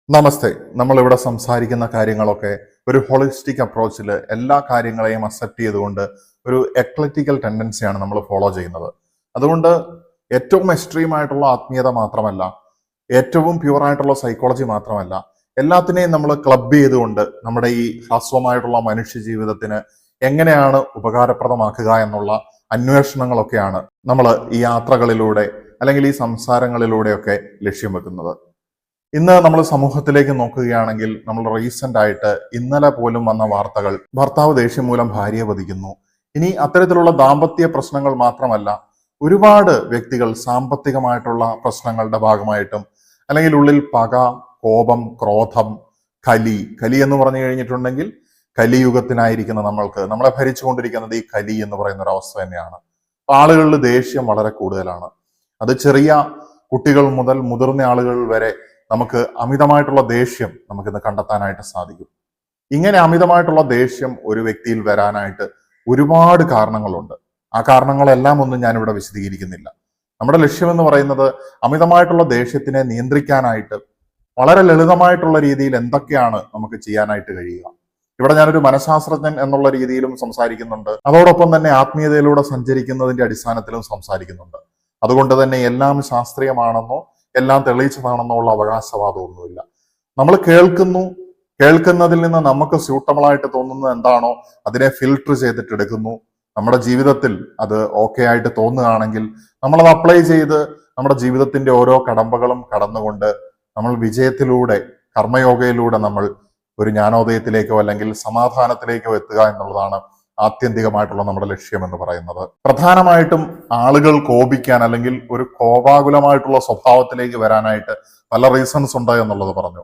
നമസ്തേ. നമ്മളിവിടെ സംസാരിക്കുന്ന കാര്യങ്ങളൊക്കെ ഒരു ഹോളിസ്റ്റിക് അപ്രോച്ചിൽ എല്ലാ കാര്യങ്ങളെയും അക്സെപ്റ്റ് ചെയ്തുകൊണ്ട് ഒരു എക്ലറ്റിക്കൽ ടെൻഡൻസിയാണ് നമ്മൾ ഫോളോ ചെയ്യുന്നത്. അതുകൊണ്ട് ഏറ്റവും എക്സ്ട്രീം ആയിട്ടുള്ള ആത്മീയത മാത്രമല്ല, ഏറ്റവും പ്യൂർ ആയിട്ടുള്ള സൈക്കോളജി മാത്രമല്ല, എല്ലാത്തിനെയും നമ്മൾ ക്ലബ് ചെയ്തുകൊണ്ട് നമ്മുടെ ഈ ഹ്രസ്വമായിട്ടുള്ള മനുഷ്യ ജീവിതത്തിന് എങ്ങനെയാണ് ഉപകാരപ്രദമാക്കുക എന്നുള്ള അന്വേഷണങ്ങളൊക്കെയാണ് നമ്മൾ ഈ യാത്രകളിലൂടെ അല്ലെങ്കിൽ ഈ സംസാരങ്ങളിലൂടെയൊക്കെ ലക്ഷ്യം വെക്കുന്നത്. ഇന്ന് നമ്മൾ സമൂഹത്തിലേക്ക് നോക്കുകയാണെങ്കിൽ നമ്മൾ റീസെന്റ് ആയിട്ട് ഇന്നലെ പോലും വന്ന വാർത്തകൾ, ഭർത്താവ് ദേഷ്യം മൂലം ഭാര്യയെ വധിക്കുന്നു. ഇനി അത്തരത്തിലുള്ള ദാമ്പത്യ പ്രശ്നങ്ങൾ മാത്രമല്ല, ഒരുപാട് വ്യക്തികൾ സാമ്പത്തികമായിട്ടുള്ള പ്രശ്നങ്ങളുടെ ഭാഗമായിട്ടും അല്ലെങ്കിൽ ഉള്ളിൽ പക, കോപം, ക്രോധം, കലി എന്ന് പറഞ്ഞു കഴിഞ്ഞിട്ടുണ്ടെങ്കിൽ കലിയുഗത്തിനായിരിക്കുന്ന നമ്മളെ ഭരിച്ചുകൊണ്ടിരിക്കുന്നത് ഈ കലി എന്ന് പറയുന്ന ഒരു അവസ്ഥ തന്നെയാണ്. ആളുകളിൽ ദേഷ്യം വളരെ കൂടുതലാണ്. അത് ചെറിയ കുട്ടികൾ മുതൽ മുതിർന്ന ആളുകൾ വരെ നമുക്ക് അമിതമായിട്ടുള്ള ദേഷ്യം നമുക്കിന്ന് കണ്ടെത്താനായിട്ട് സാധിക്കും. ഇങ്ങനെ അമിതമായിട്ടുള്ള ദേഷ്യം ഒരു വ്യക്തിയിൽ വരാനായിട്ട് ഒരുപാട് കാരണങ്ങളുണ്ട്. ആ കാരണങ്ങളെല്ലാം ഒന്നും ഞാനിവിടെ വിശദീകരിക്കുന്നില്ല. നമ്മുടെ ലക്ഷ്യമെന്ന് പറയുന്നത് അമിതമായിട്ടുള്ള ദേഷ്യത്തിനെ നിയന്ത്രിക്കാനായിട്ട് വളരെ ലളിതമായിട്ടുള്ള രീതിയിൽ എന്തൊക്കെയാണ് നമുക്ക് ചെയ്യാനായിട്ട് കഴിയുക. ഇവിടെ ഞാനൊരു മനഃശാസ്ത്രജ്ഞൻ എന്നുള്ള രീതിയിലും സംസാരിക്കുന്നുണ്ട്, അതോടൊപ്പം തന്നെ ആത്മീയതയിലൂടെ സഞ്ചരിക്കുന്നതിന്റെ അടിസ്ഥാനത്തിലും സംസാരിക്കുന്നുണ്ട്. അതുകൊണ്ട് തന്നെ എല്ലാം ശാസ്ത്രീയമാണെന്നോ എല്ലാം തെളിയിച്ചതാണെന്നോ ഉള്ള അവകാശവാദമൊന്നുമില്ല. നമ്മൾ കേൾക്കുന്നതിൽ നിന്ന് നമുക്ക് സ്യൂട്ടബിൾ ആയിട്ട് തോന്നുന്നത് എന്താണോ അതിനെ ഫിൽട്ടർ ചെയ്തിട്ടെടുക്കുന്നു. നമ്മുടെ ജീവിതത്തിൽ അത് ഓക്കെ ആയിട്ട് തോന്നുകയാണെങ്കിൽ നമ്മളത് അപ്ലൈ ചെയ്ത് നമ്മുടെ ജീവിതത്തിന്റെ ഓരോ കടമ്പകളും കടന്നുകൊണ്ട് നമ്മൾ വിജയത്തിലൂടെ, കർമ്മയോഗയിലൂടെ നമ്മൾ ഒരു ജ്ഞാനോദയത്തിലേക്കോ അല്ലെങ്കിൽ സമാധാനത്തിലേക്കോ എത്തുക എന്നുള്ളതാണ് ആത്യന്തികമായിട്ടുള്ള നമ്മുടെ ലക്ഷ്യം എന്ന് പറയുന്നത്. പ്രധാനമായിട്ടും ആളുകൾ കോപിക്കാൻ അല്ലെങ്കിൽ ഒരു കോപാകുലമായിട്ടുള്ള സ്വഭാവത്തിലേക്ക് വരാനായിട്ട് പല റീസൺസ് ഉണ്ട് എന്നുള്ളത് പറഞ്ഞു.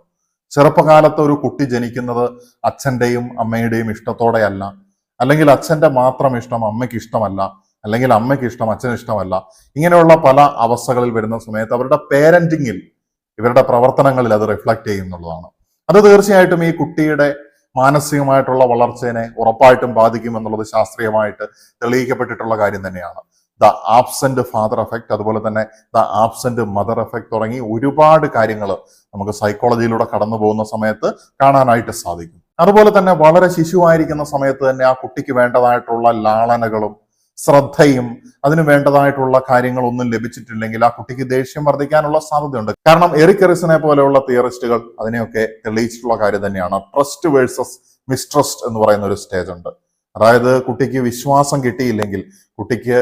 ചെറുപ്പകാലത്ത് ഒരു കുട്ടി ജനിക്കുന്നത് അച്ഛന്റെയും അമ്മയുടെയും ഇഷ്ടത്തോടെയല്ല, അല്ലെങ്കിൽ അച്ഛന്റെ മാത്രം ഇഷ്ടം അമ്മയ്ക്ക് ഇഷ്ടമല്ല, അല്ലെങ്കിൽ അമ്മയ്ക്ക് ഇഷ്ടം അച്ഛന് ഇഷ്ടമല്ല. ഇങ്ങനെയുള്ള പല അവസ്ഥകളിൽ വരുന്ന സമയത്ത് അവരുടെ പേരന്റിങ്ങിൽ, ഇവരുടെ പ്രവർത്തനങ്ങളിൽ അത് റിഫ്ലക്ട് ചെയ്യുന്നുള്ളതാണ്. അത് തീർച്ചയായിട്ടും ഈ കുട്ടിയുടെ മാനസികമായിട്ടുള്ള വളർച്ചയെ ഉറപ്പായിട്ടും ബാധിക്കും എന്നുള്ളത് ശാസ്ത്രീയമായിട്ട് തെളിയിക്കപ്പെട്ടിട്ടുള്ള കാര്യം തന്നെയാണ്. ദ ആബ്സെന്റ് ഫാദർ എഫക്ട്, അതുപോലെ തന്നെ ദ ആബ്സെന്റ് മദർ എഫക്ട് തുടങ്ങി ഒരുപാട് കാര്യങ്ങൾ നമുക്ക് സൈക്കോളജിയിലൂടെ കടന്നു പോകുന്ന സമയത്ത് കാണാനായിട്ട് സാധിക്കും. അതുപോലെ തന്നെ വളരെ ശിശുവായിരിക്കുന്ന സമയത്ത് തന്നെ ആ കുട്ടിക്ക് വേണ്ടതായിട്ടുള്ള ലാളനകളും ശ്രദ്ധയും അതിന് വേണ്ടതായിട്ടുള്ള കാര്യങ്ങളൊന്നും ലഭിച്ചിട്ടില്ലെങ്കിൽ ആ കുട്ടിക്ക് ദേഷ്യം വർദ്ധിക്കാനുള്ള സാധ്യതയുണ്ട്. കാരണം എറിക് എറിസനെ പോലെയുള്ള തിയറിസ്റ്റുകൾ അതിനെയൊക്കെ തെളിയിച്ചിട്ടുള്ള കാര്യം തന്നെയാണ്. ട്രസ്റ്റ് വേഴ്സസ് മിസ്ട്രസ്റ്റ് എന്ന് പറയുന്ന ഒരു സ്റ്റേജ് ഉണ്ട്. അതായത് കുട്ടിക്ക് വിശ്വാസം കിട്ടിയില്ലെങ്കിൽ, കുട്ടിക്ക്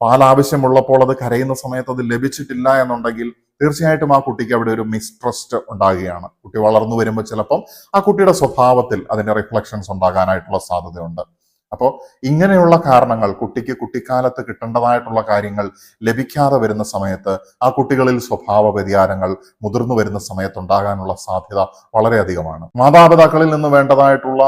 പാൽ ആവശ്യമുള്ളപ്പോൾ അത് കരയുന്ന സമയത്ത് അത് ലഭിച്ചിട്ടില്ല എന്നുണ്ടെങ്കിൽ തീർച്ചയായിട്ടും ആ കുട്ടിക്ക് അവിടെ ഒരു മിസ്ട്രസ്റ്റ് ഉണ്ടാകുകയാണ്. കുട്ടി വളർന്നു വരുമ്പോൾ ചിലപ്പം ആ കുട്ടിയുടെ സ്വഭാവത്തിൽ അതിന്റെ റിഫ്ലക്ഷൻസ് ഉണ്ടാകാനായിട്ടുള്ള സാധ്യതയുണ്ട്. അപ്പോൾ ഇങ്ങനെയുള്ള കാരണങ്ങൾ, കുട്ടിക്ക് കുട്ടിക്കാലത്ത് കിട്ടേണ്ടതായിട്ടുള്ള കാര്യങ്ങൾ ലഭിക്കാതെ വരുന്ന സമയത്ത് ആ കുട്ടികളിൽ സ്വഭാവ വ്യതിയാനങ്ങൾ മുതിർന്നു വരുന്ന സമയത്ത് ഉണ്ടാകാനുള്ള സാധ്യത വളരെയധികമാണ്. മാതാപിതാക്കളിൽ നിന്ന് വേണ്ടതായിട്ടുള്ള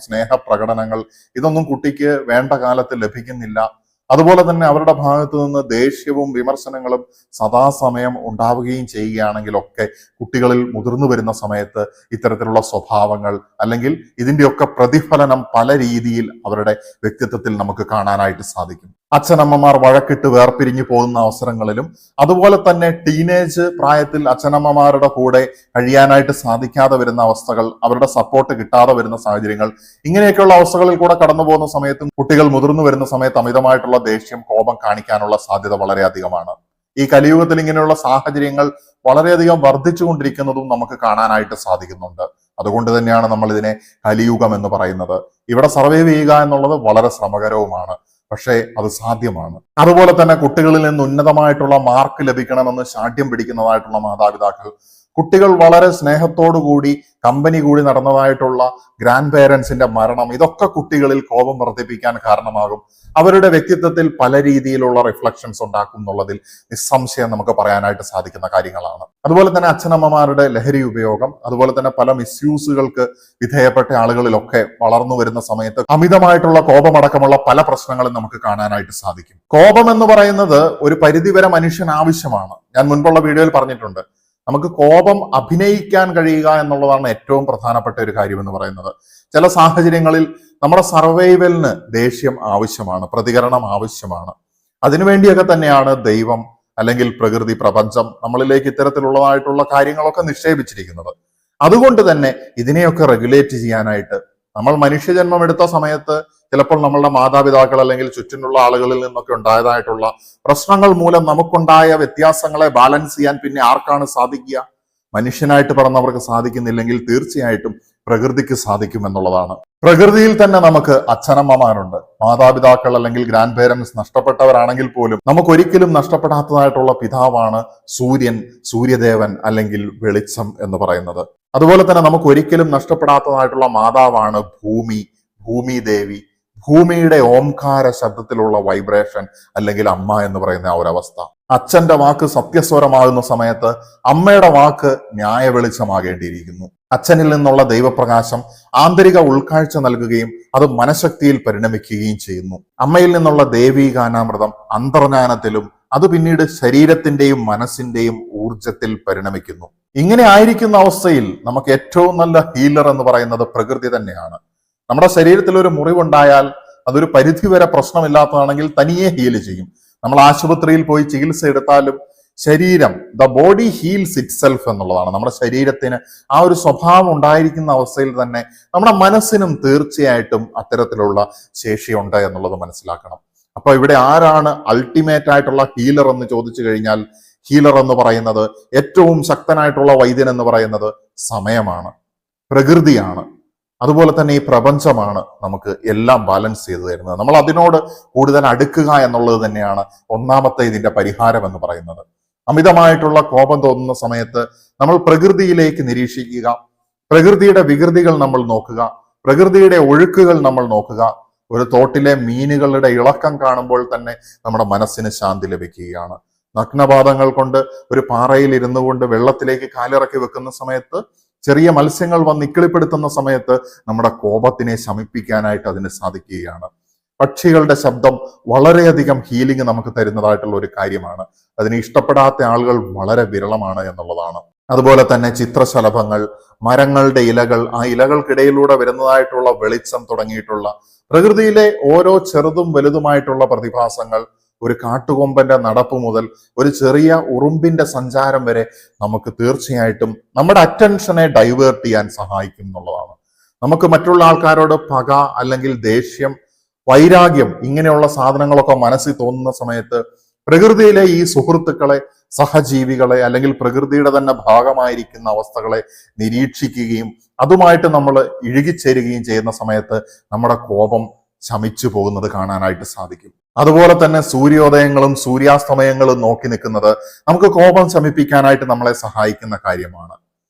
സ്നേഹപ്രകടനങ്ങൾ ഇതൊന്നും കുട്ടിക്ക് വേണ്ട കാലത്ത് ലഭിക്കുന്നില്ല. അതുപോലെ തന്നെ അവരുടെ ഭാഗത്തു നിന്ന് ദേഷ്യവും വിമർശനങ്ങളും സദാസമയം ഉണ്ടാവുകയും ചെയ്യുകയാണെങ്കിലൊക്കെ കുട്ടികളിൽ മുതിർന്നു വരുന്ന സമയത്ത് ഇത്തരത്തിലുള്ള സ്വഭാവങ്ങൾ അല്ലെങ്കിൽ ഇതിന്റെയൊക്കെ പ്രതിഫലനം പല രീതിയിൽ അവരുടെ വ്യക്തിത്വത്തിൽ നമുക്ക് കാണാനായിട്ട് സാധിക്കും. അച്ഛനമ്മമാർ വഴക്കിട്ട് വേർപിരിഞ്ഞു പോകുന്ന അവസരങ്ങളിലും, അതുപോലെ തന്നെ ടീനേജ് പ്രായത്തിൽ അച്ഛനമ്മമാരുടെ കൂടെ കഴിയാനായിട്ട് സാധിക്കാതെ വരുന്ന അവസ്ഥകൾ, അവരുടെ സപ്പോർട്ട് കിട്ടാതെ വരുന്ന സാഹചര്യങ്ങൾ, ഇങ്ങനെയൊക്കെയുള്ള അവസ്ഥകളിൽ കൂടെ കടന്നു പോകുന്ന സമയത്തും കുട്ടികൾ മുതിർന്നു വരുന്ന സമയത്ത് അമിതമായിട്ടുള്ള ദേഷ്യം, കോപം കാണിക്കാനുള്ള സാധ്യത വളരെ അധികമാണ്. ഈ കലിയുഗത്തിൽ ഇങ്ങനെയുള്ള സാഹചര്യങ്ങൾ വളരെയധികം വർദ്ധിച്ചുകൊണ്ടിരിക്കുന്നതും നമുക്ക് കാണാനായിട്ട് സാധിക്കുന്നുണ്ട്. അതുകൊണ്ട് തന്നെയാണ് നമ്മൾ ഇതിനെ കലിയുഗം എന്ന് പറയുന്നത്. ഇവിടെ സർവൈവ് ചെയ്യുക എന്നുള്ളത് വളരെ ശ്രമകരവുമാണ്, പക്ഷേ അത് സാധ്യമാണ്. അതുപോലെ തന്നെ കുട്ടികളിൽ നിന്ന് ഉന്നതമായിട്ടുള്ള മാർക്ക് ലഭിക്കണമെന്ന് ശാഠ്യം പിടിക്കുന്നതായിട്ടുള്ള മാതാപിതാക്കൾ, കുട്ടികൾ വളരെ സ്നേഹത്തോടുകൂടി കമ്പനി കൂടി നടന്നതായിട്ടുള്ള ഗ്രാൻഡ് പേരൻസിന്റെ മരണം, ഇതൊക്കെ കുട്ടികളിൽ കോപം വർദ്ധിപ്പിക്കാൻ കാരണമാകും. അവരുടെ വ്യക്തിത്വത്തിൽ പല രീതിയിലുള്ള റിഫ്ലക്ഷൻസ് ഉണ്ടാക്കും എന്നുള്ളതിൽ നിസ്സംശയം നമുക്ക് പറയാനായിട്ട് സാധിക്കുന്ന കാര്യങ്ങളാണ്. അതുപോലെ തന്നെ അച്ഛനമ്മമാരുടെ ലഹരി ഉപയോഗം, അതുപോലെ തന്നെ പല മിസ്യൂസുകൾക്ക് വിധേയപ്പെട്ട ആളുകളിലൊക്കെ വളർന്നു വരുന്ന സമയത്ത് അമിതമായിട്ടുള്ള കോപമടക്കമുള്ള പല പ്രശ്നങ്ങളും നമുക്ക് കാണാനായിട്ട് സാധിക്കും. കോപം എന്ന് പറയുന്നത് ഒരു പരിധിവരെ മനുഷ്യൻ ആവശ്യമാണ്. ഞാൻ മുൻപുള്ള വീഡിയോയിൽ പറഞ്ഞിട്ടുണ്ട്, നമുക്ക് കോപം അഭിനയിക്കാൻ കഴിയുക എന്നുള്ളതാണ് ഏറ്റവും പ്രധാനപ്പെട്ട ഒരു കാര്യം എന്ന് പറയുന്നത്. ചില സാഹചര്യങ്ങളിൽ നമ്മുടെ സർവൈവലിന് ദേഷ്യം ആവശ്യമാണ്, പ്രതികരണം ആവശ്യമാണ്. അതിനുവേണ്ടിയൊക്കെ തന്നെയാണ് ദൈവം അല്ലെങ്കിൽ പ്രകൃതി, പ്രപഞ്ചം നമ്മളിലേക്ക് ഇത്തരത്തിലുള്ളതായിട്ടുള്ള കാര്യങ്ങളൊക്കെ നിക്ഷേപിച്ചിരിക്കുന്നത്. അതുകൊണ്ട് തന്നെ ഇതിനെയൊക്കെ റെഗുലേറ്റ് ചെയ്യാനായിട്ട് നമ്മൾ മനുഷ്യജന്മം എടുത്ത സമയത്ത് ചിലപ്പോൾ നമ്മളുടെ മാതാപിതാക്കൾ അല്ലെങ്കിൽ ചുറ്റിനുള്ള ആളുകളിൽ നിന്നൊക്കെ ഉണ്ടായതായിട്ടുള്ള പ്രശ്നങ്ങൾ മൂലം നമുക്കുണ്ടായ വ്യത്യാസങ്ങളെ ബാലൻസ് ചെയ്യാൻ പിന്നെ ആർക്കാണ് സാധിക്കുക? മനുഷ്യനായിട്ട് പറഞ്ഞവർക്ക് സാധിക്കുന്നില്ലെങ്കിൽ തീർച്ചയായിട്ടും പ്രകൃതിക്ക് സാധിക്കും എന്നുള്ളതാണ്. പ്രകൃതിയിൽ തന്നെ നമുക്ക് അച്ഛനമ്മമാരുണ്ട്, മാതാപിതാക്കൾ അല്ലെങ്കിൽ ഗ്രാൻഡ് പേരൻസ് നഷ്ടപ്പെട്ടവരാണെങ്കിൽ പോലും നമുക്ക് ഒരിക്കലും നഷ്ടപ്പെടാത്തതായിട്ടുള്ള പിതാവാണ് സൂര്യൻ, സൂര്യദേവൻ അല്ലെങ്കിൽ വെളിച്ചം എന്ന് പറയുന്നത്. അതുപോലെ തന്നെ നമുക്ക് ഒരിക്കലും നഷ്ടപ്പെടാത്തതായിട്ടുള്ള മാതാവാണ് ഭൂമി, ഭൂമിദേവി, ഭൂമിയുടെ ഓംകാര ശബ്ദത്തിലുള്ള വൈബ്രേഷൻ അല്ലെങ്കിൽ അമ്മ എന്ന് പറയുന്ന ആ ഒരവസ്ഥ. അച്ഛന്റെ വാക്ക് സത്യസ്വരമാകുന്ന സമയത്ത് അമ്മയുടെ വാക്ക് ന്യായ വെളിച്ചമാകേണ്ടിയിരിക്കുന്നു. അച്ഛനിൽ നിന്നുള്ള ദൈവപ്രകാശം ആന്തരിക ഉൾക്കാഴ്ച നൽകുകയും അത് മനഃശക്തിയിൽ പരിണമിക്കുകയും ചെയ്യുന്നു. അമ്മയിൽ നിന്നുള്ള ദൈവീകാനാമൃതം അന്തർജ്ഞാനത്തിലും അത് പിന്നീട് ശരീരത്തിന്റെയും മനസ്സിന്റെയും ഊർജത്തിൽ പരിണമിക്കുന്നു. ഇങ്ങനെ ആയിരിക്കുന്ന അവസ്ഥയിൽ നമുക്ക് ഏറ്റവും നല്ല ഹീലർ എന്ന് പറയുന്നത് പ്രകൃതി തന്നെയാണ്. നമ്മുടെ ശരീരത്തിൽ ഒരു മുറിവുണ്ടായാൽ അതൊരു പരിധിവരെ പ്രശ്നമില്ലാത്തതാണെങ്കിൽ തനിയെ ഹീൽ ചെയ്യും. നമ്മൾ ആശുപത്രിയിൽ പോയി ചികിത്സ എടുത്താലും ശരീരം, the body heels it self എന്നുള്ളതാണ്. നമ്മുടെ ശരീരത്തിന് ആ ഒരു സ്വഭാവം ഉണ്ടായിരിക്കുന്ന അവസ്ഥയിൽ തന്നെ നമ്മുടെ മനസ്സിനും തീർച്ചയായിട്ടും അത്തരത്തിലുള്ള ശേഷിയുണ്ട് എന്നുള്ളത് മനസ്സിലാക്കണം. അപ്പൊ ഇവിടെ ആരാണ് അൾട്ടിമേറ്റ് ആയിട്ടുള്ള ഹീലർ എന്ന് ചോദിച്ചു കഴിഞ്ഞാൽ, ഹീലർ എന്ന് പറയുന്നത്, ഏറ്റവും ശക്തനായിട്ടുള്ള വൈദ്യൻ എന്ന് പറയുന്നത് സമയമാണ്, പ്രകൃതിയാണ്. അതുപോലെ തന്നെ ഈ പ്രപഞ്ചമാണ് നമുക്ക് എല്ലാം ബാലൻസ് ചെയ്തു തരുന്നത്. നമ്മൾ അതിനോട് കൂടുതൽ അടുക്കുക എന്നുള്ളത് തന്നെയാണ് ഒന്നാമത്തെ ഇതിന്റെ പരിഹാരം എന്ന് പറയുന്നത്. അമിതമായിട്ടുള്ള കോപം തോന്നുന്ന സമയത്ത് നമ്മൾ പ്രകൃതിയിലേക്ക് നിരീക്ഷിക്കുക, പ്രകൃതിയുടെ വികൃതികൾ നമ്മൾ നോക്കുക, പ്രകൃതിയുടെ ഒഴുക്കുകൾ നമ്മൾ നോക്കുക. ഒരു തോട്ടിലെ മീനുകളുടെ ഇളക്കം കാണുമ്പോൾ തന്നെ നമ്മുടെ മനസ്സിന് ശാന്തി ലഭിക്കുകയാണ്. നഗ്നപാദങ്ങൾ കൊണ്ട് ഒരു പാറയിൽ ഇരുന്നു കൊണ്ട് വെള്ളത്തിലേക്ക് കാലിറക്കി വെക്കുന്ന സമയത്ത്, ചെറിയ മത്സ്യങ്ങൾ വന്ന് ഇക്കിളിപ്പെടുത്തുന്ന സമയത്ത് നമ്മുടെ കോപത്തിനെ ശമിപ്പിക്കാനായിട്ട് അതിന് സാധിക്കുകയാണ്. പക്ഷികളുടെ ശബ്ദം വളരെയധികം ഹീലിംഗ് നമുക്ക് തരുന്നതായിട്ടുള്ള ഒരു കാര്യമാണ്. അതിനെ ഇഷ്ടപ്പെടാത്ത ആളുകൾ വളരെ വിരളമാണ് എന്നുള്ളതാണ്. അതുപോലെ തന്നെ ചിത്രശലഭങ്ങൾ, മരങ്ങളുടെ ഇലകൾ, ആ ഇലകൾക്കിടയിലൂടെ വരുന്നതായിട്ടുള്ള വെളിച്ചം തുടങ്ങിയിട്ടുള്ള പ്രകൃതിയിലെ ഓരോ ചെറുതും വലുതുമായിട്ടുള്ള പ്രതിഭാസങ്ങൾ, ഒരു കാട്ടുകൊമ്പന്റെ നടപ്പ് മുതൽ ഒരു ചെറിയ ഉറുമ്പിന്റെ സഞ്ചാരം വരെ നമുക്ക് തീർച്ചയായിട്ടും നമ്മുടെ അറ്റൻഷനെ ഡൈവേർട്ട് ചെയ്യാൻ സഹായിക്കും എന്നുള്ളതാണ്. നമുക്ക് മറ്റുള്ള ആൾക്കാരോട് പക അല്ലെങ്കിൽ ദേഷ്യം, വൈരാഗ്യം ഇങ്ങനെയുള്ള സാധനങ്ങളൊക്കെ മനസ്സിൽ തോന്നുന്ന സമയത്ത് പ്രകൃതിയിലെ ഈ സുഹൃത്തുക്കളെ, സഹജീവികളെ അല്ലെങ്കിൽ പ്രകൃതിയുടെ തന്നെ ഭാഗമായിരിക്കുന്ന അവസ്ഥകളെ നിരീക്ഷിക്കുകയും അതുമായിട്ട് നമ്മൾ ഇഴുകിച്ചേരുകയും ചെയ്യുന്ന സമയത്ത് നമ്മുടെ കോപം ശമിച്ചു പോകുന്നത് കാണാനായിട്ട് സാധിക്കും. അതുപോലെ തന്നെ സൂര്യോദയങ്ങളും സൂര്യാസ്തമയങ്ങളും നോക്കി നിൽക്കുന്നത് നമുക്ക് കോപം ശമിപ്പിക്കാനായിട്ട് നമ്മളെ സഹായിക്കുന്ന കാര്യമാണ്.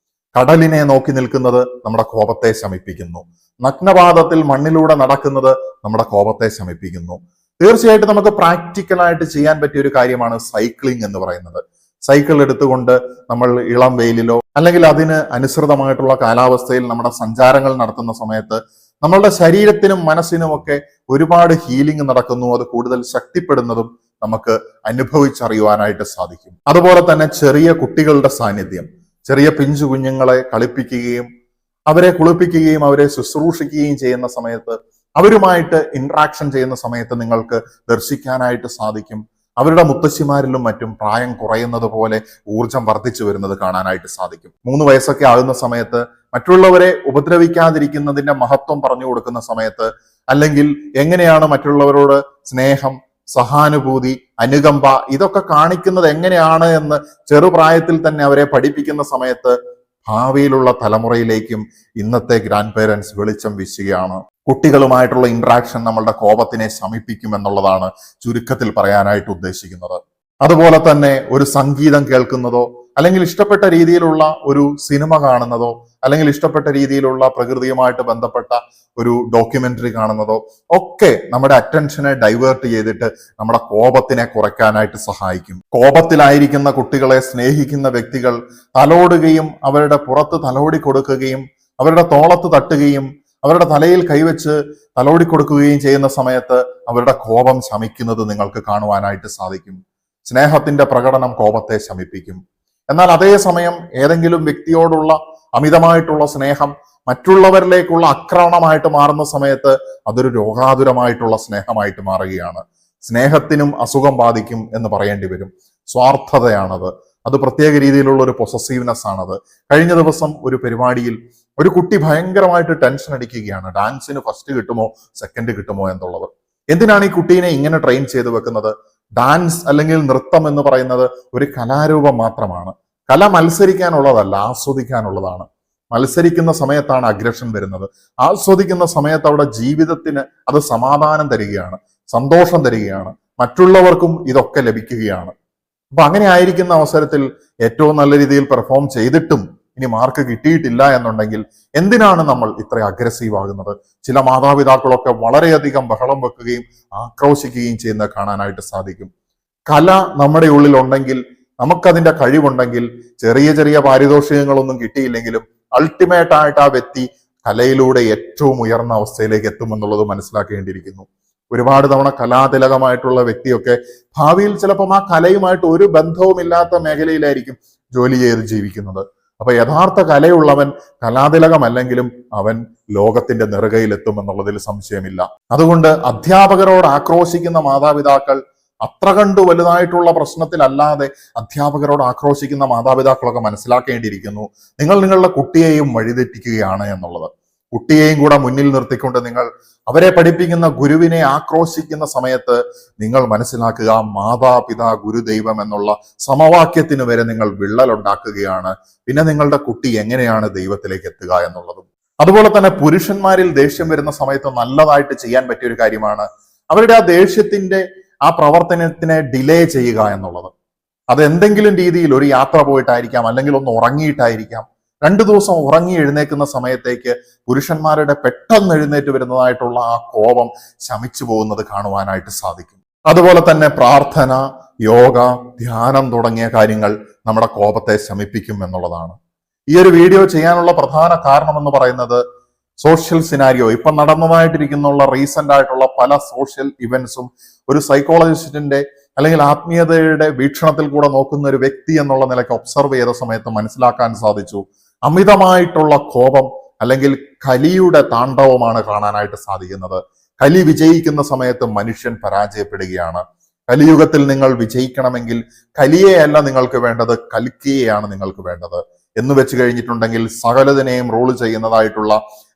കടലിനെ നോക്കി നിൽക്കുന്നത് നമ്മുടെ കോപത്തെ ശമിപ്പിക്കുന്നു. നഗ്നപാദത്തിൽ മണ്ണിലൂടെ നടക്കുന്നത് നമ്മുടെ കോപത്തെ ശമിപ്പിക്കുന്നു. തീർച്ചയായിട്ടും നമുക്ക് പ്രാക്ടിക്കലായിട്ട് ചെയ്യാൻ പറ്റിയ ഒരു കാര്യമാണ് സൈക്ലിംഗ് എന്ന് പറയുന്നത്. സൈക്കിൾ എടുത്തുകൊണ്ട് നമ്മൾ ഇളം വെയിലിലോ അല്ലെങ്കിൽ അതിന് അനുസൃതമായിട്ടുള്ള കാലാവസ്ഥയിൽ നമ്മുടെ സഞ്ചാരങ്ങൾ നടത്തുന്ന സമയത്ത് നമ്മളുടെ ശരീരത്തിനും മനസ്സിനുമൊക്കെ ഒരുപാട് ഹീലിംഗ് നടക്കുന്നു. അത് കൂടുതൽ ശക്തിപ്പെടുന്നതും നമുക്ക് അനുഭവിച്ചറിയുവാനായിട്ട് സാധിക്കും. അതുപോലെ തന്നെ ചെറിയ കുട്ടികളുടെ സാന്നിധ്യം, ചെറിയ പിഞ്ചു കുഞ്ഞുങ്ങളെ കളിപ്പിക്കുകയും അവരെ കുളിപ്പിക്കുകയും അവരെ ശുശ്രൂഷിക്കുകയും ചെയ്യുന്ന സമയത്ത്, അവരുമായിട്ട് ഇന്ററാക്ഷൻ ചെയ്യുന്ന സമയത്ത് നിങ്ങൾക്ക് ദർശിക്കാനായിട്ട് സാധിക്കും. അവരുടെ മുത്തശ്ശിമാരിലും മറ്റും പ്രായം കുറയുന്നത് പോലെ ഊർജം വർദ്ധിച്ചു വരുന്നത് കാണാനായിട്ട് സാധിക്കും. 3 വയസ്സൊക്കെ ആകുന്ന സമയത്ത് മറ്റുള്ളവരെ ഉപദ്രവിക്കാതിരിക്കുന്നതിന്റെ മഹത്വം പറഞ്ഞു കൊടുക്കുന്ന സമയത്ത്, അല്ലെങ്കിൽ എങ്ങനെയാണ് മറ്റുള്ളവരോട് സ്നേഹം, സഹാനുഭൂതി, അനുകമ്പ ഇതൊക്കെ കാണിക്കുന്നത് എങ്ങനെയാണ് എന്ന് ചെറുപ്രായത്തിൽ തന്നെ അവരെ പഠിപ്പിക്കുന്ന സമയത്ത് ഭാവിയിലുള്ള തലമുറയിലേക്കും ഇന്നത്തെ ഗ്രാൻഡ് പേരൻസ് വെളിച്ചം വീശുകയാണ്. കുട്ടികളുമായിട്ടുള്ള ഇന്ററാക്ഷൻ നമ്മളുടെ കോപത്തിനെ ശമിപ്പിക്കും എന്നുള്ളതാണ് ചുരുക്കത്തിൽ പറയാനായിട്ട് ഉദ്ദേശിക്കുന്നത്. അതുപോലെ തന്നെ ഒരു സംഗീതം കേൾക്കുന്നതോ അല്ലെങ്കിൽ ഇഷ്ടപ്പെട്ട രീതിയിലുള്ള ഒരു സിനിമ കാണുന്നതോ അല്ലെങ്കിൽ ഇഷ്ടപ്പെട്ട രീതിയിലുള്ള പ്രകൃതിയുമായിട്ട് ബന്ധപ്പെട്ട ഒരു ഡോക്യുമെന്ററി കാണുന്നതോ ഒക്കെ നമ്മുടെ അറ്റൻഷനെ ഡൈവേർട്ട് ചെയ്തിട്ട് നമ്മുടെ കോപത്തിനെ കുറയ്ക്കാനായിട്ട് സഹായിക്കും. കോപത്തിലായിരിക്കുന്ന കുട്ടികളെ സ്നേഹിക്കുന്ന വ്യക്തികൾ തലോടുകയും അവരുടെ പുറത്ത് തലോടി കൊടുക്കുകയും അവരുടെ തോളത്ത് തട്ടുകയും അവരുടെ തലയിൽ കൈവച്ച് തലോടി കൊടുക്കുകയും ചെയ്യുന്ന സമയത്ത് അവരുടെ കോപം ശമിക്കുന്നത് നിങ്ങൾക്ക് കാണുവാനായിട്ട് സാധിക്കും. സ്നേഹത്തിന്റെ പ്രകടനം കോപത്തെ ശമിപ്പിക്കും. എന്നാൽ അതേസമയം ഏതെങ്കിലും വ്യക്തിയോടുള്ള അമിതമായിട്ടുള്ള സ്നേഹം മറ്റുള്ളവരിലേക്കുള്ള ആക്രമണമായിട്ട് മാറുന്ന സമയത്ത് അതൊരു രോഗാതുരമായിട്ടുള്ള സ്നേഹമായിട്ട് മാറുകയാണ്. സ്നേഹത്തിനും അസുഖം ബാധിക്കും എന്ന് പറയേണ്ടി വരും. സ്വാർത്ഥതയാണത്. അത് പ്രത്യേക രീതിയിലുള്ള ഒരു പൊസസീവ്നെസ് ആണത്. കഴിഞ്ഞ ദിവസം ഒരു പരിപാടിയിൽ ഒരു കുട്ടി ഭയങ്കരമായിട്ട് ടെൻഷൻ അടിക്കുകയാണ്, ഡാൻസിന് ഫസ്റ്റ് കിട്ടുമോ സെക്കൻഡ് കിട്ടുമോ എന്നുള്ളത്. എന്തിനാണ് ഈ കുട്ടീനെ ഇങ്ങനെ ട്രെയിൻ ചെയ്ത് വെക്കുന്നത്? ഡാൻസ് അല്ലെങ്കിൽ നൃത്തം എന്ന് പറയുന്നത് ഒരു കലാരൂപം മാത്രമാണ്. കല മത്സരിക്കാനുള്ളതല്ല, ആസ്വദിക്കാനുള്ളതാണ്. മത്സരിക്കുന്ന സമയത്താണ് അഗ്രഷൻ വരുന്നത്. ആസ്വദിക്കുന്ന സമയത്ത് അവിടെ ജീവിതത്തിന് അത് സമാധാനം തരികയാണ്, സന്തോഷം തരികയാണ്, മറ്റുള്ളവർക്കും ഇതൊക്കെ ലഭിക്കുകയാണ്. അപ്പൊ അങ്ങനെ ആയിരിക്കുന്ന അവസരത്തിൽ ഏറ്റവും നല്ല രീതിയിൽ പെർഫോം ചെയ്തിട്ടും ഇനി മാർക്ക് കിട്ടിയിട്ടില്ല എന്നുണ്ടെങ്കിൽ എന്തിനാണ് നമ്മൾ ഇത്ര അഗ്രസീവ് ആകുന്നത്? ചില മാതാപിതാക്കളൊക്കെ വളരെയധികം ബഹളം വെക്കുകയും ആക്രോശിക്കുകയും ചെയ്യുന്നത് കാണാനായിട്ട് സാധിക്കും. കല നമ്മുടെ ഉള്ളിൽ ഉണ്ടെങ്കിൽ, നമുക്കതിന്റെ കഴിവുണ്ടെങ്കിൽ, ചെറിയ ചെറിയ പാരിതോഷികങ്ങളൊന്നും കിട്ടിയില്ലെങ്കിലും അൾട്ടിമേറ്റ് ആയിട്ട് ആ വ്യക്തി കലയിലൂടെ ഏറ്റവും ഉയർന്ന അവസ്ഥയിലേക്ക് എത്തുമെന്നുള്ളത് മനസ്സിലാക്കേണ്ടിയിരിക്കുന്നു. ഒരുപാട് തവണ കലാതിലകമായിട്ടുള്ള വ്യക്തിയൊക്കെ ഭാവിയിൽ ചിലപ്പം ആ കലയുമായിട്ട് ഒരു ബന്ധവുമില്ലാത്ത മേഖലയിലായിരിക്കും ജോലി ചെയ്ത് ജീവിക്കുന്നത്. അപ്പൊ യഥാർത്ഥ കലയുള്ളവൻ കലാതിലകമല്ലെങ്കിലും അവൻ ലോകത്തിന്റെ നെറുകയിലെത്തും എന്നുള്ളതിൽ സംശയമില്ല. അതുകൊണ്ട് അധ്യാപകരോട് ആക്രോശിക്കുന്ന മാതാപിതാക്കൾ അത്ര കണ്ടു വലുതായിട്ടുള്ള പ്രശ്നത്തിലല്ലാതെ അധ്യാപകരോട് ആക്രോശിക്കുന്ന മാതാപിതാക്കളൊക്കെ മനസ്സിലാക്കേണ്ടിയിരിക്കുന്നു, നിങ്ങൾ നിങ്ങളുടെ കുട്ടിയെയും വഴിതെറ്റിക്കുകയാണ് എന്നുള്ളത്. കുട്ടിയെയും കൂടെ മുന്നിൽ നിർത്തിക്കൊണ്ട് നിങ്ങൾ അവരെ പഠിപ്പിക്കുന്ന ഗുരുവിനെ ആക്രോശിക്കുന്ന സമയത്ത് നിങ്ങൾ മനസ്സിലാക്കുക, മാതാപിതാ ഗുരുദൈവം എന്നുള്ള സമവാക്യത്തിന് വരെ നിങ്ങൾ വിള്ളലുണ്ടാക്കുകയാണ്. പിന്നെ നിങ്ങളുടെ കുട്ടി എങ്ങനെയാണ് ദൈവത്തിലേക്ക് എത്തുക എന്നുള്ളതും. അതുപോലെ തന്നെ പുരുഷന്മാരിൽ ദേഷ്യം വരുന്ന സമയത്ത് നല്ലതായിട്ട് ചെയ്യാൻ പറ്റിയ ഒരു കാര്യമാണ് അവരുടെ ആ ദേഷ്യത്തിന്റെ ആ പ്രവർത്തനത്തിനെ ഡിലേ ചെയ്യുക എന്നുള്ളത്. അത് എന്തെങ്കിലും രീതിയിൽ ഒരു യാത്ര പോയിട്ടായിരിക്കാം, അല്ലെങ്കിൽ ഒന്ന് ഉറങ്ങിയിട്ടായിരിക്കാം. 2 ദിവസം ഉറങ്ങി എഴുന്നേക്കുന്ന സമയത്തേക്ക് പുരുഷന്മാരുടെ പെട്ടെന്ന് എഴുന്നേറ്റ് വരുന്നതായിട്ടുള്ള ആ കോപം ശമിച്ചു പോകുന്നത് കാണുവാനായിട്ട് സാധിക്കും. അതുപോലെ തന്നെ പ്രാർത്ഥന, യോഗ, ധ്യാനം തുടങ്ങിയ കാര്യങ്ങൾ നമ്മുടെ കോപത്തെ ശമിപ്പിക്കും എന്നുള്ളതാണ്. ഈ ഒരു വീഡിയോ ചെയ്യാനുള്ള പ്രധാന കാരണം എന്ന് പറയുന്നത് സോഷ്യൽ സിനാരിയോ, ഇപ്പൊ നടന്നതായിട്ടിരിക്കുന്ന റീസെന്റ് ആയിട്ടുള്ള പല സോഷ്യൽ ഇവന്റ്സും ഒരു സൈക്കോളജിസ്റ്റിന്റെ അല്ലെങ്കിൽ ആത്മീയതയുടെ വീക്ഷണത്തിൽ കൂടെ നോക്കുന്ന ഒരു വ്യക്തി എന്നുള്ള നിലയ്ക്ക് ഒബ്സർവ് ചെയ്ത സമയത്ത് മനസ്സിലാക്കാൻ സാധിച്ചു, അമിതമായിട്ടുള്ള കോപം അല്ലെങ്കിൽ കലിയുടെ താണ്ഡവമാണ് കാണാനായിട്ട് സാധിക്കുന്നത്. കലി വിജയിക്കുന്ന സമയത്ത് മനുഷ്യൻ പരാജയപ്പെടുകയാണ്. കലിയുഗത്തിൽ നിങ്ങൾ വിജയിക്കണമെങ്കിൽ കലിയെയല്ല നിങ്ങൾക്ക് വേണ്ടത്, കൽക്കിയെയാണ് നിങ്ങൾക്ക് വേണ്ടത് എന്ന് വെച്ച് കഴിഞ്ഞിട്ടുണ്ടെങ്കിൽ സകലതിനെയും റൂൾ ചെയ്യുന്നതായിട്ടുള്ള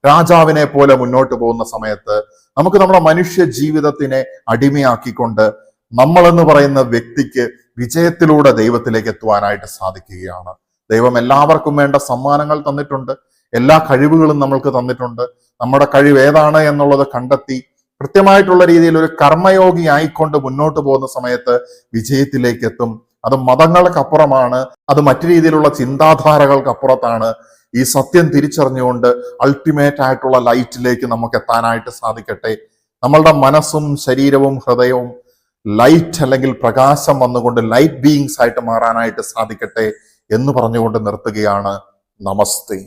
രാജാവിനെ പോലെ മുന്നോട്ട് പോകുന്ന സമയത്ത് നമുക്ക് നമ്മുടെ മനുഷ്യ ജീവിതത്തിനെ അടിമയാക്കിക്കൊണ്ട് നമ്മൾ എന്ന് പറയുന്ന വ്യക്തിക്ക് വിജയത്തിലൂടെ ദൈവത്തിലേക്ക് എത്തുവാനായിട്ട് സാധിക്കുകയാണ്. ദൈവം എല്ലാവർക്കും വേണ്ട സമ്മാനങ്ങൾ തന്നിട്ടുണ്ട്, എല്ലാ കഴിവുകളും നമ്മൾക്ക് തന്നിട്ടുണ്ട്. നമ്മുടെ കഴിവ് ഏതാണ് എന്നുള്ളത് കണ്ടെത്തി കൃത്യമായിട്ടുള്ള രീതിയിൽ ഒരു കർമ്മയോഗി ആയിക്കൊണ്ട് മുന്നോട്ട് പോകുന്ന സമയത്ത് വിജയത്തിലേക്ക് എത്തും. അത് മതങ്ങൾക്കപ്പുറമാണ്, അത് മറ്റു രീതിയിലുള്ള ചിന്താധാരകൾക്കപ്പുറത്താണ്. ഈ സത്യം തിരിച്ചറിഞ്ഞുകൊണ്ട് അൾട്ടിമേറ്റ് ആയിട്ടുള്ള ലൈറ്റിലേക്ക് നമുക്ക് എത്താനായിട്ട് സാധിക്കട്ടെ. നമ്മളുടെ മനസ്സും ശരീരവും ഹൃദയവും ലൈറ്റ് അല്ലെങ്കിൽ പ്രകാശം വന്നുകൊണ്ട് ലൈറ്റ് ബീയിങ്സ് ആയിട്ട് മാറാനായിട്ട് സാധിക്കട്ടെ എന്ന് പറഞ്ഞുകൊണ്ട് നിർത്തുകയാണ്. നമസ്തേ.